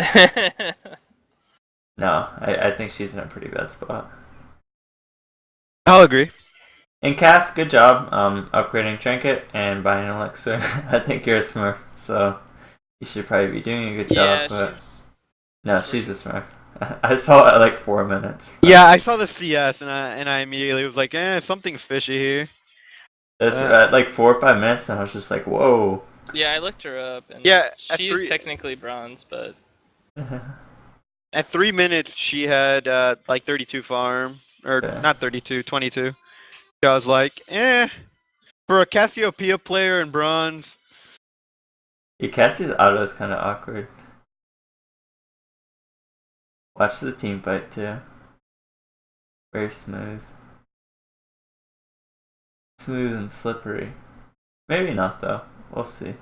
no, I think she's in a pretty bad spot. I'll agree. And Cass, good job upgrading Trinket and buying an Elixir. I think you're a Smurf, so you should probably be doing a good job, but no, she's a Smurf. I saw it at like 4 minutes. Yeah, I saw the CS and I immediately was like, something's fishy here. It's at like 4 or 5 minutes, and I was just like, whoa. Yeah, I looked her up, and she is technically bronze, but at 3 minutes she had like 32 farm, or not 32, 22. I was like, for a Cassiopeia player in bronze. Yeah, Cassie's auto is kind of awkward. Watch the team fight too. Very smooth. Smooth and slippery. Maybe not though. We'll see.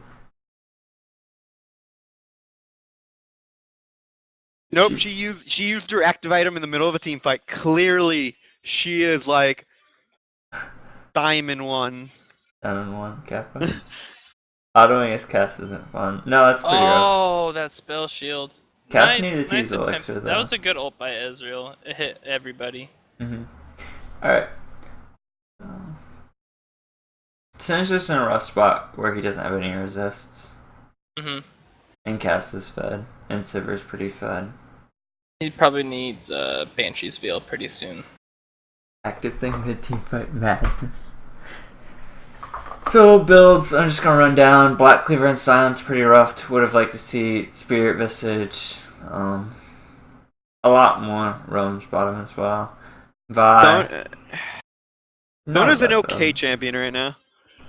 Nope, she used her active item in the middle of a team fight. Clearly, she is like Diamond 1. Diamond 1, Kappa. Autoing as Cass isn't fun. No, that's pretty rough. Oh, that spell shield. Cass needed to use Elixir though. That was a good ult by Ezreal. It hit everybody. Alright. Sin's just in a rough spot where he doesn't have any resists. And Cass is fed. And Sivir's pretty fed. He probably needs Banshee's Veil pretty soon. Active thing mid team fight madness. So builds, I'm just gonna run down. Black Cleaver and Silence, pretty rough. Would have liked to see Spirit Visage. A lot more Rome's bottom as well. Vi. Sona's an okay champion right now.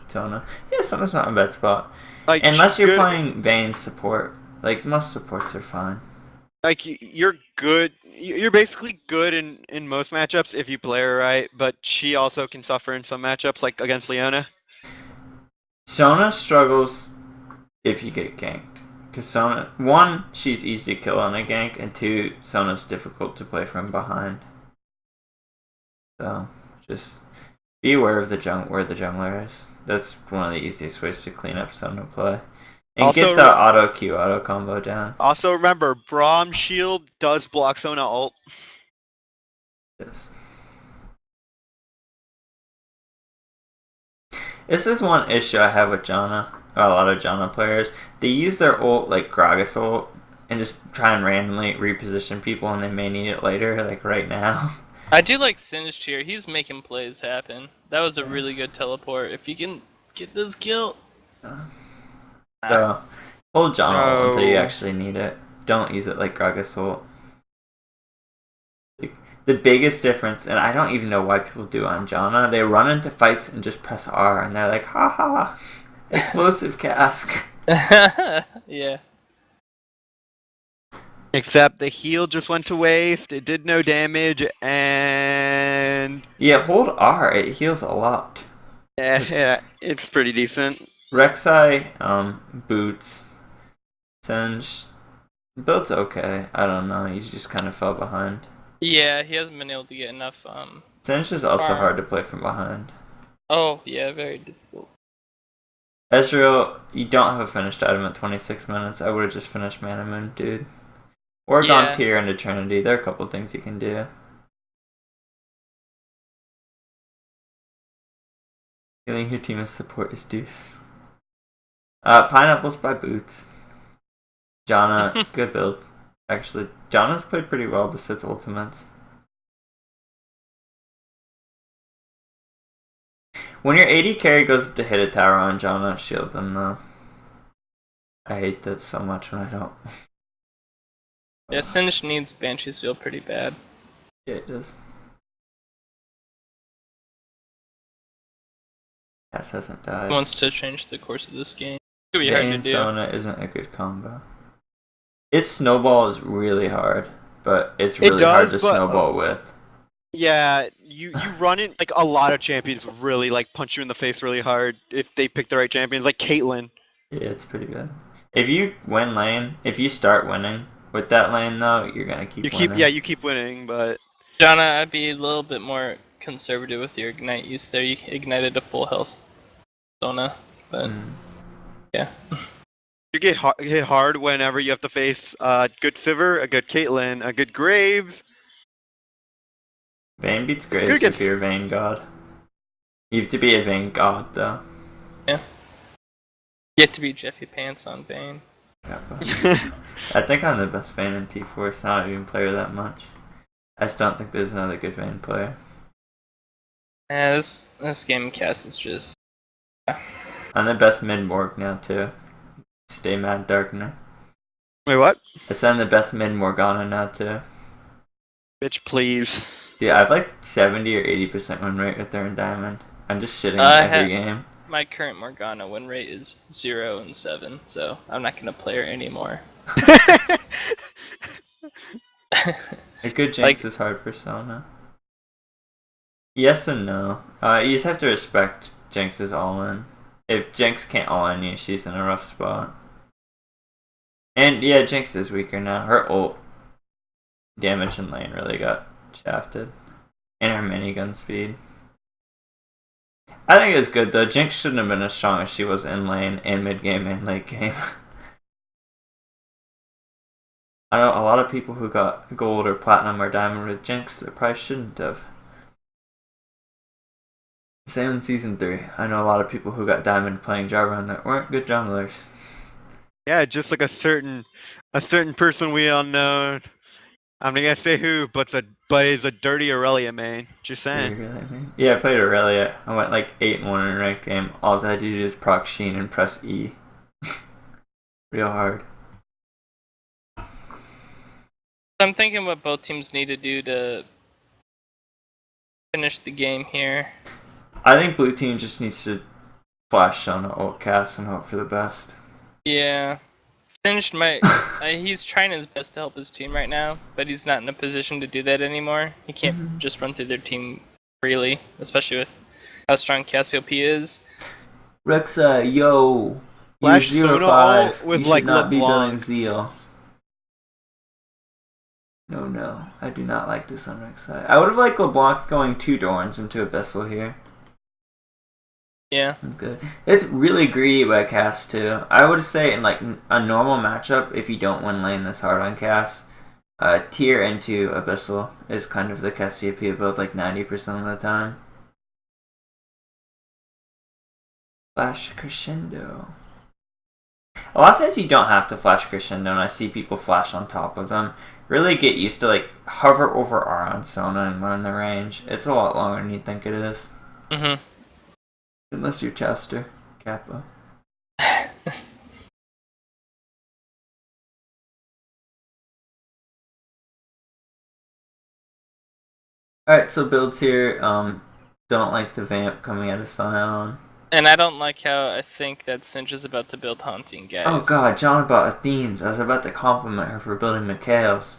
Sona. Yeah, Sona's not a bad spot. Like, unless you're good, playing Vayne support. Like, most supports are fine. like you're good. You're basically good in most matchups if you play her right, but she also can suffer in some matchups, like against Leona. Sona struggles if you get ganked. Because Sona, one, she's easy to kill on a gank, and two, Sona's difficult to play from behind. So, just be aware of where the jungler is. That's one of the easiest ways to clean up Sona play. And Also, get the auto Q auto combo down. Also remember, Braum shield does block Sona ult. Yes. This is one issue I have with Janna, or a lot of Janna players. They use their ult like Gragas ult and just try and randomly reposition people, and they may need it later, like right now. I do like Singed here. He's making plays happen. That was a really good teleport. If you can get this kill. So, hold Janna ult until you No. actually need it. Don't use it like Gragas ult. The biggest difference, and I don't even know why people do on Janna, they run into fights and just press R, and they're like, haha, explosive cask. Yeah. Except the heal just went to waste. It did no damage, and Yeah, hold R, it heals a lot. yeah, it's pretty decent. Rek'Sai, Boots, Singe, build's okay. I don't know, he just kind of fell behind. Yeah, he hasn't been able to get enough. Singe is also hard to play from behind. Oh, yeah, very difficult. Ezreal, you don't have a finished item at 26 minutes. I would have just finished Mana Moon, dude. Or gone Tier into Trinity. There are a couple things you can do. Healing your team as support is Deuce. Pineapples by Boots. Janna, good build. Actually, Janna's played pretty well besides ultimates. When your AD carry goes up to hit a tower on Janna, shield them though. I hate that so much when I don't. Yeah, Singed needs Banshee's Field pretty bad. Yeah, it does. Cass hasn't died. He wants to change the course of this game. It's gonna be hard to Vayne do. Sona isn't a good combo. Its snowball is really hard, but it's really hard to snowball with. Yeah, you run it like a lot of champions really like punch you in the face really hard if they pick the right champions, like Caitlyn. Yeah, it's pretty good. If you win lane, if you start winning with that lane though, you're gonna keep winning. You keep winning, but Janna, I'd be a little bit more conservative with your ignite use there. You ignited a full health Sona, but yeah. you get hit hard whenever you have to face a good Sivir, a good Caitlyn, a good Graves. Vayne beats Graves if you're a Vayne god. You have to be a Vayne god though. Yeah. You have to be Jeffy Pants on Vayne. I think I'm the best Vayne in T4, so I don't even play her that much. I just don't think there's another good Vayne player. Yeah, this game cast is just... I'm the best mid-Morg now too. Stay mad, Darkner. Wait, what? I said I'm the best mid-Morgana now too. Bitch, please. Yeah, I have like 70 or 80% win rate with her in Diamond. I'm just shitting every game. My current Morgana win rate is 0 and 7, so I'm not gonna play her anymore. A good Jinx is hard for Sona. Yes and no. You just have to respect Jinx's all-in. If Jinx can't all-in you, she's in a rough spot. And yeah, Jinx is weaker now. Her ult damage in lane really got shafted. And her minigun speed. I think it's good though. Jinx shouldn't have been as strong as she was in lane and mid game and late game. I know a lot of people who got gold or platinum or diamond with Jinx that probably shouldn't have. Same in season 3. I know a lot of people who got diamond playing Jarvan that weren't good junglers. Yeah, just like a certain person we all know. I'm not gonna say who, but it's a but he's a dirty Aurelia main. Just saying. Yeah, I played Aurelia. I went like 8-1 in a ranked game. All I had to do is proc Sheen and press E. Real hard. I'm thinking what both teams need to do to finish the game here. I think blue team just needs to flash on ult cast and hope for the best. Yeah. Singed might. He's trying his best to help his team right now, but he's not in a position to do that anymore. He can't just run through their team freely, especially with how strong Cassiopeia is. Rexa, yo. Flash You're Sona 0-5. ult with You like should not be LeBlanc. building Zeal. No. I do not like this on Rek'Sai. I would have liked LeBlanc going 2 Dorns into Abyssal here. Yeah. Good. It's really greedy by cast too. I would say in like a normal matchup, if you don't win lane this hard on cast, tier into Abyssal is kind of the Cassiopeia build like 90% of the time. Flash Crescendo. A lot of times you don't have to flash Crescendo, and I see people flash on top of them. Really get used to like hover over R on Sona and learn the range. It's a lot longer than you think it is. Mm-hmm. Unless you're Chester, Kappa. Alright, so builds here. Don't like the vamp coming out of Scion. And I don't like how I think that Cinch is about to build Haunting, guys. Oh god, John about Athene's. I was about to compliment her for building Mikhail's.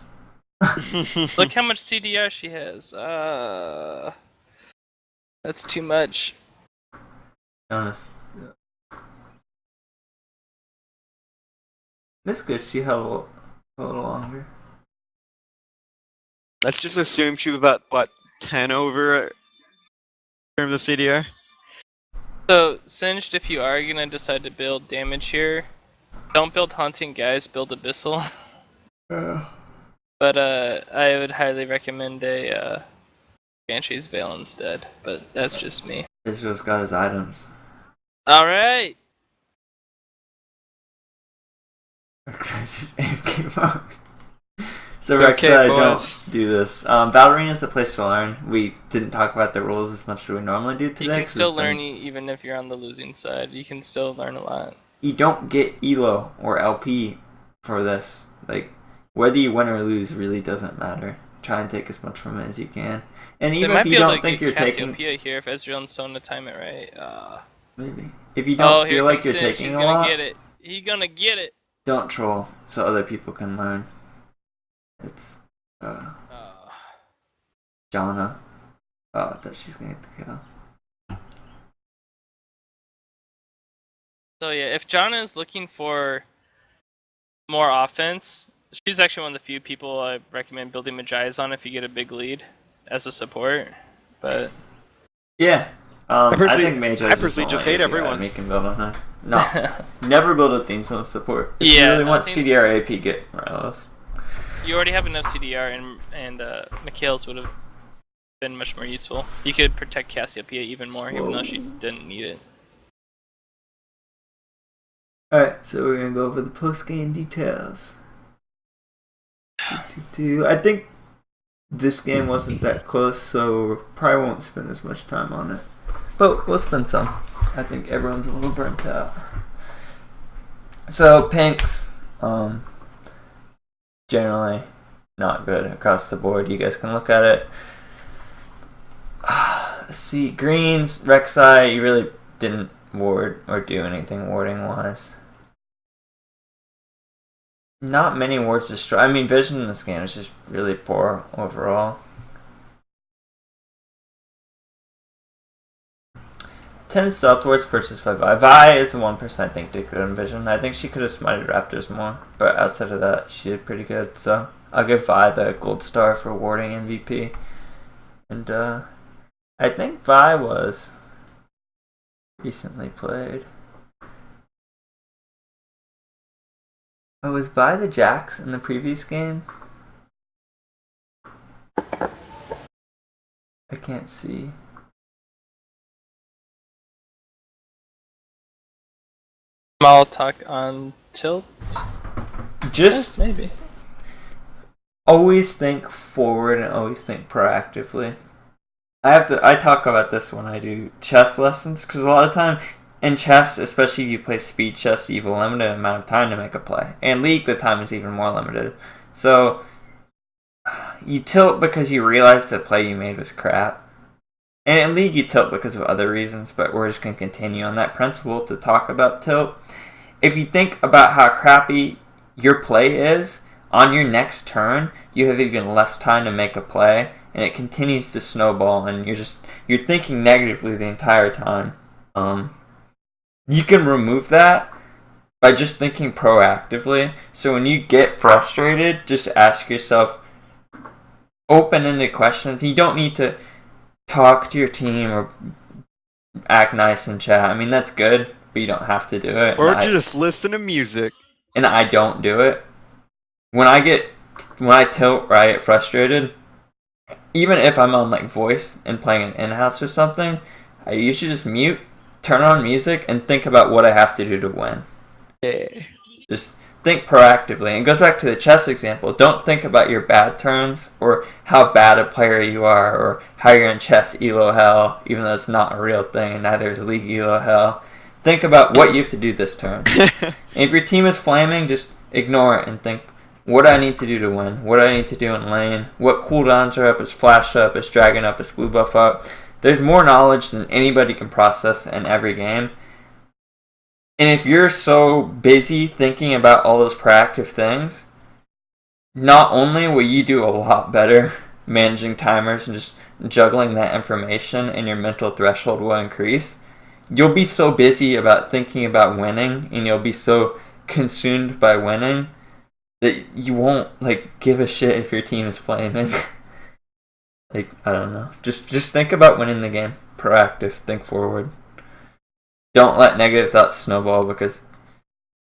Look how much CDR she has. That's too much. Honest. This good. She held a little longer. Let's just assume she was about, what, 10 over in terms of CDR? So, Singed, if you are gonna decide to build damage here, don't build Haunting, guys, build Abyssal. But I would highly recommend a Banshee's Veil instead, but that's just me. Israel's got his items. Alright! Just AFK mode. So Okay, Rek'Sai, boys. don't do this. Ballerina's a place to learn. We didn't talk about the rules as much as we normally do today. You can 'cause still it's been- learn even if you're on the losing side. You can still learn a lot. You don't get ELO or LP for this. Like, whether you win or lose really doesn't matter. Try and take as much from it as you can. And They even might if be you able don't to think get you're taking... Cassiopeia here if Ezreal and Sona time it right. Maybe. If you don't feel like you're Cinch. taking He's a gonna lot, get it. He's gonna get it. don't troll so other people can learn. It's, Jana. Oh, I thought she's gonna get the kill. So yeah, if Jana is looking for more offense, she's actually one of the few people I recommend building Magi's on if you get a big lead as a support. But Yeah. I think Mage I personally just hate everyone. Make him build on her. No. Never build a theme zone support. If Yeah, you really want Athene's- CDR AP, get Morellos. you already have enough CDR, and Mikhail's would have been much more useful. You could protect Cassiopeia even more, even though she didn't need it. Alright, so we're gonna go over the post-game details. I think this game wasn't that close, so probably won't spend as much time on it. But we'll spend some. I think everyone's a little burnt out. So, pinks, generally not good across the board. You guys can look at it. Let's see, greens, Rek'Sai, you really didn't ward or do anything warding wise. Not many wards destroy. I mean, vision in this game is just really poor overall. 10 stealth wards purchased by Vi. Vi is the 1% I think did good in vision. I think she could have smited Raptors more, but outside of that, she did pretty good. So I'll give Vi the gold star for warding MVP. And I think Vi was recently played. Oh, was Vi the Jax in the previous game? I can't see. Small talk on tilt? Just Maybe. always think forward and always think proactively. I talk about this when I do chess lessons, because a lot of time in chess, especially if you play speed chess, you have a limited amount of time to make a play. And League, the time is even more limited. So you tilt because you realize the play you made was crap. And in League, you tilt because of other reasons, but we're just going to continue on that principle to talk about tilt. If you think about how crappy your play is, on your next turn, you have even less time to make a play, and it continues to snowball, and you're thinking negatively the entire time. You can remove that by just thinking proactively. So when you get frustrated, just ask yourself open-ended questions. You don't need to talk to your team or act nice in chat. I mean, that's good, but you don't have to do it. Or just listen to music. And I don't do it. When I tilt or I get frustrated, even if I'm on like voice and playing an in-house or something, I usually just mute, turn on music, and think about what I have to do to win. Yeah. Just think proactively. And it goes back to the chess example. Don't think about your bad turns or how bad a player you are or how you're in chess elo hell, even though it's not a real thing and neither is league elo hell. Think about what you have to do this turn. And if your team is flaming, just ignore it and think, what do I need to do to win? What do I need to do in lane? What cooldowns are up? Is flash up? Is dragon up? Is blue buff up? There's more knowledge than anybody can process in every game. And if you're so busy thinking about all those proactive things, not only will you do a lot better managing timers and just juggling that information, and your mental threshold will increase, you'll be so busy about thinking about winning, and you'll be so consumed by winning that you won't give a shit if your team is flaming. I don't know. Just think about winning the game. Proactive. Think forward. Don't let negative thoughts snowball, because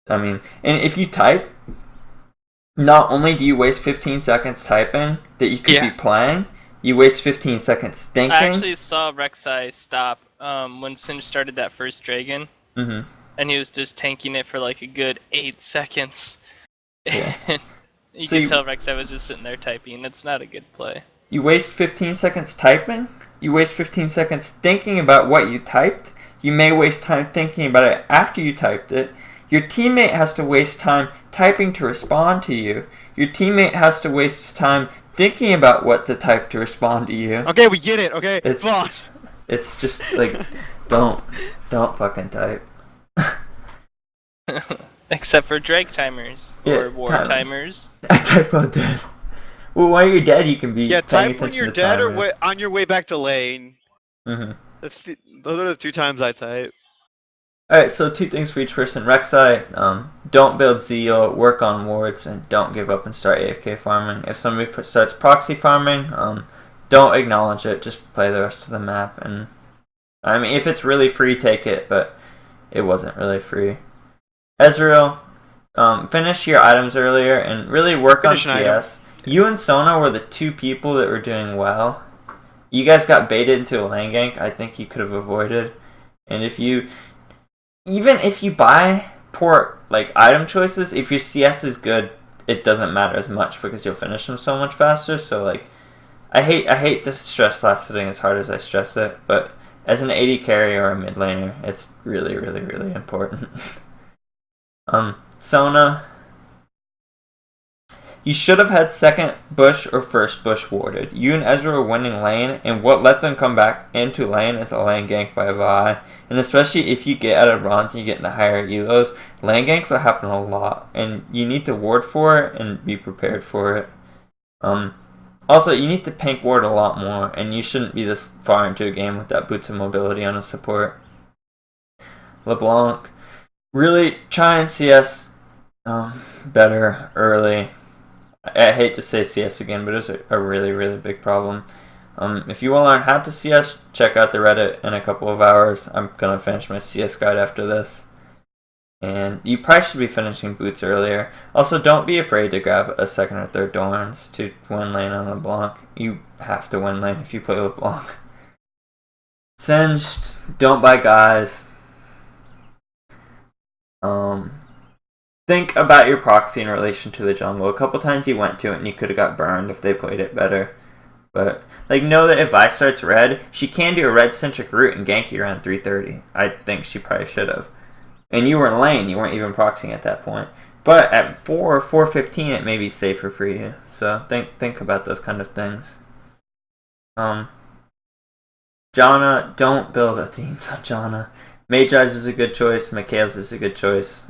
and if you type, not only do you waste 15 seconds typing that you could be playing, you waste 15 seconds thinking. I actually saw Rek'Sai stop when Singe started that first dragon, and he was just tanking it for like a good 8 seconds. Yeah. You can tell Rek'Sai was just sitting there typing. It's not a good play. You waste 15 seconds typing. You waste 15 seconds thinking about what you typed. You may waste time thinking about it after you typed it. Your teammate has to waste time typing to respond to you. Your teammate has to waste time thinking about what to type to respond to you. Okay, we get it. Okay, come on. It's just don't fucking type. Except for Drake timers or war timers. I type while dead. Well, while you're dead, you can be paying type attention when you're to dead timers. or on your way back to lane. Mm-hmm. Those are the 2 times I type. Alright, so 2 things for each person. Rek'Sai, don't build zeal, work on wards, and don't give up and start AFK farming. If somebody starts proxy farming, don't acknowledge it, just play the rest of the map. And if it's really free, take it, but it wasn't really free. Ezreal, finish your items earlier and really work on CS. You and Sona were the 2 people that were doing well. You guys got baited into a lane gank I think you could have avoided. And even if you buy poor item choices, if your CS is good, it doesn't matter as much because you'll finish them so much faster. So I hate to stress last hitting as hard as I stress it, but as an AD carry or a mid laner, it's really, really, really important. Sona, you should have had second bush or first bush warded. You and Ezra were winning lane, and what let them come back into lane is a lane gank by Vi. And especially if you get out of bronze and you get into higher elos, lane ganks will happen a lot, and you need to ward for it and be prepared for it. Also, you need to pink ward a lot more, and you shouldn't be this far into a game with that boots of mobility on a support. LeBlanc, really try and CS better early. I hate to say CS again, but it's a really, really big problem. If you want to learn how to CS, check out the Reddit in a couple of hours. I'm going to finish my CS guide after this. And you probably should be finishing boots earlier. Also, don't be afraid to grab a second or third Dorns to win lane on LeBlanc. You have to win lane if you play LeBlanc. Singed, don't buy guys. think about your proxy in relation to the jungle. A couple times you went to it and you could have got burned if they played it better. But like, know that if Vi starts red, she can do a red-centric route and gank you around 330. I think she probably should have. And you were in lane, you weren't even proxying at that point. But at 4-4-15, it may be safer for you. So think about those kind of things. Janna, don't build Athenes on Janna. Mage Eyes is a good choice. Mikhail's is a good choice.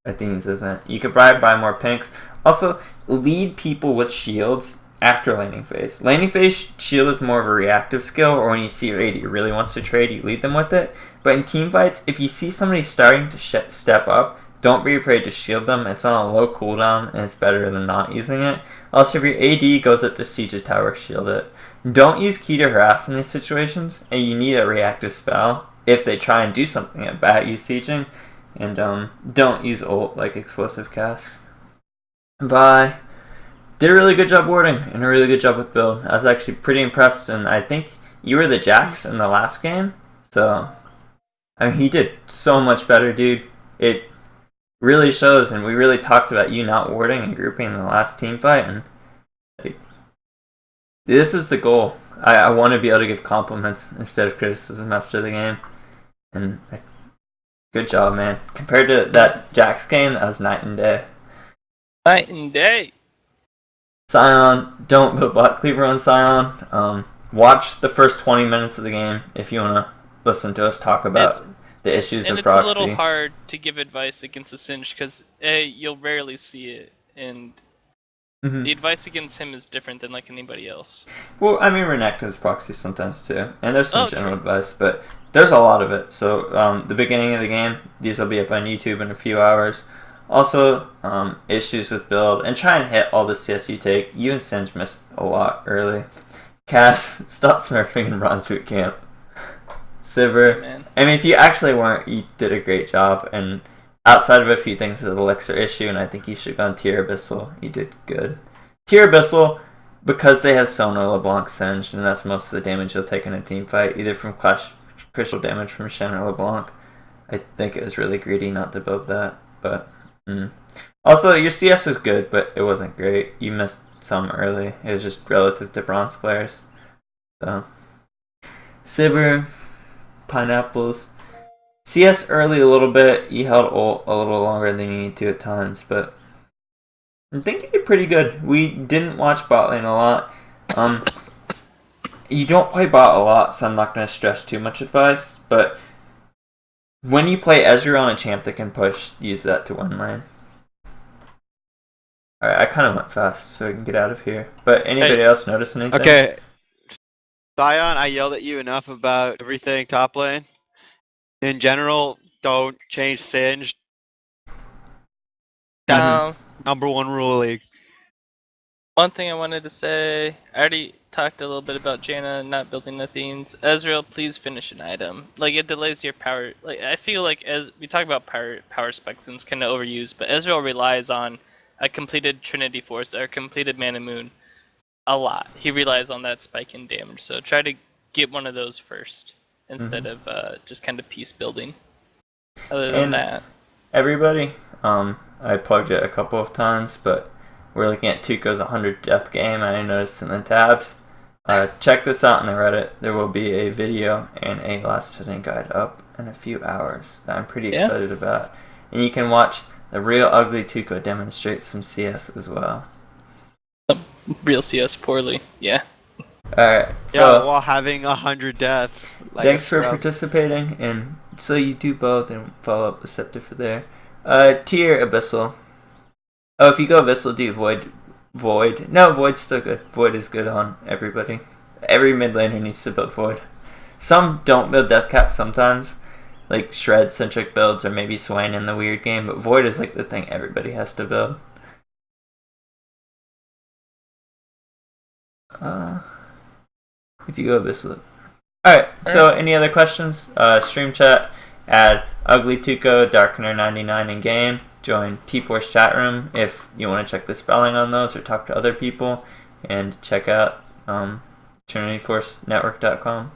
Athenes isn't. You could probably buy more pinks. Also, lead people with shields after laning phase. Laning phase shield is more of a reactive skill, or when you see your AD really wants to trade, you lead them with it. But in team fights, if you see somebody starting to step up, don't be afraid to shield them. It's on a low cooldown, and it's better than not using it. Also, if your AD goes up to siege a tower, shield it. Don't use key to harass in these situations, and you need a reactive spell if they try and do something at bat, use sieging. And don't use ult like explosive cast. Vi did a really good job warding and a really good job with build. I was actually pretty impressed, and I think you were the Jax in the last game. So, I mean, he did so much better, dude. It really shows, and we really talked about you not warding and grouping in the last team fight, and like, this is the goal. I want to be able to give compliments instead of criticism after the game. And like, good job, man. Compared to that Jax game, that was night and day. Night and day. Sion, don't put bot cleaver on Sion. Watch the first 20 minutes of the game if you want to listen to us talk about the issues of proxy. And it's a little hard to give advice against a Singe because you'll rarely see it, and the advice against him is different than like anybody else. Well, I mean, Renekton's proxy sometimes too, and there's some general advice, but there's a lot of it. So the beginning of the game, these will be up on YouTube in a few hours. Also, issues with build, and try and hit all the CS you take. You and Singe missed a lot early. Cass, stop smurfing in Bronze Bootcamp. Sivir, I mean, if you actually weren't, you did a great job, and outside of a few things with the Elixir issue, and I think you should have gone Tier Abyssal, you did good. Tier Abyssal, because they have Sono, LeBlanc, Singe, and that's most of the damage you'll take in a team fight, either from Clash Crystal damage from Shen or LeBlanc. I think it was really greedy not to build that, but... Also, your CS was good, but it wasn't great. You missed some early. It was just relative to bronze players. So, Sivir, Pineapples. CS early a little bit. You held ult a little longer than you need to at times, but I think you did pretty good. We didn't watch bot lane a lot. You don't play bot a lot, so I'm not going to stress too much advice, but when you play Ezreal on a champ that can push, use that to win lane. Alright, I kind of went fast, so we can get out of here. But anybody else notice anything? Okay. Sion, I yelled at you enough about everything top lane. In general, don't change Singe. That's number one rule of League. One thing I wanted to say, I already talked a little bit about Janna not building Athenes. Ezreal, please finish an item. Like, it delays your power. Like, I feel like as we talk about power specs and it's kind of overused, but Ezreal relies on a completed Trinity Force or a completed Mana Moon a lot. He relies on that spike in damage, so try to get one of those first instead of just kind of piece building. Other than that, everybody, I plugged it a couple of times, but we're looking at Tuco's 100 death game, I noticed in the tabs. Check this out on the Reddit. There will be a video and a last hitting guide up in a few hours that I'm pretty excited about. And you can watch the real ugly Tuco demonstrate some CS as well. Real CS poorly, yeah. Alright, so while having 100 deaths. Like thanks for participating, and so you do both and follow up Deceptive for there. Tier Abyssal. Oh, if you go Abyssal, do Void. No, Void's still good. Void is good on everybody. Every mid laner needs to build Void. Some don't build Deathcap sometimes, like Shred-centric builds or maybe Swain in the weird game, but Void is like the thing everybody has to build. If you go Abyssal. Alright, so any other questions? Stream chat, add Ugly Tuco, Darkener99 in game. Join T-Force chat room if you want to check the spelling on those or talk to other people. And check out TrinityForceNetwork.com.